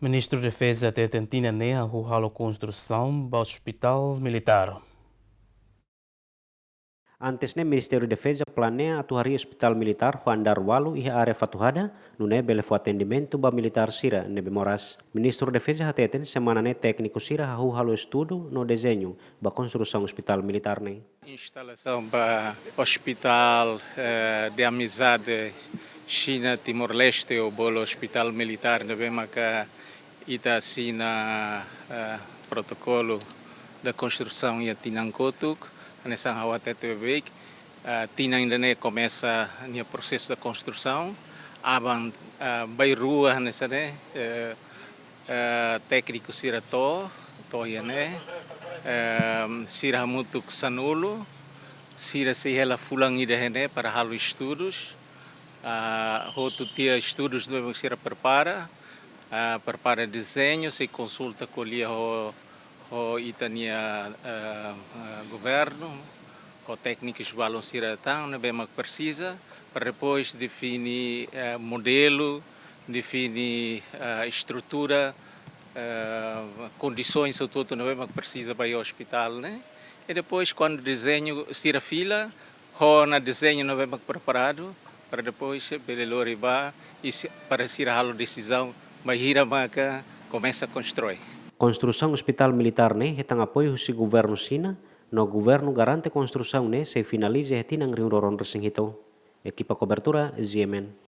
Ministro da Defesa de Argentina nea a construção do hospital militar. Antes ne Ministério da Defesa planeia atuar hospital militar andar walu e área fatuhada no nebe levo atendimento ba militar sira nebe moras. Ministro da Defesa hateten semana ne técnico sira halo estudo no desenho ba construção hospital militar ne. Instalação para hospital de amizade China Timor-Leste ou bolo hospital militar na Bemaca ita assina protocolo da construção e Tinancotuk nessa hawatete bebek Tina ainda nem começa o processo da construção aban bairrua nessa né técnico sirato toiane sira mutuk sanulo sira se ela fulang ida hene para halo estudos outro dia estudos do sira prepara desenho se consulta com o itania governo o técnicos balão sira tão na bem precisa para depois definir modelo definir estrutura condições tudo não é que precisa para ir ao hospital, né? E depois quando desenho tira fila, na desenho não é preparado para depois belelo riba e para ser a decisão, mas hira maca começa a construir. Construção hospital militar ne hetang apoio si governo China, no governo garante construção ne se finalize hetinang ring roron resing hito. Equipa cobertura GMN.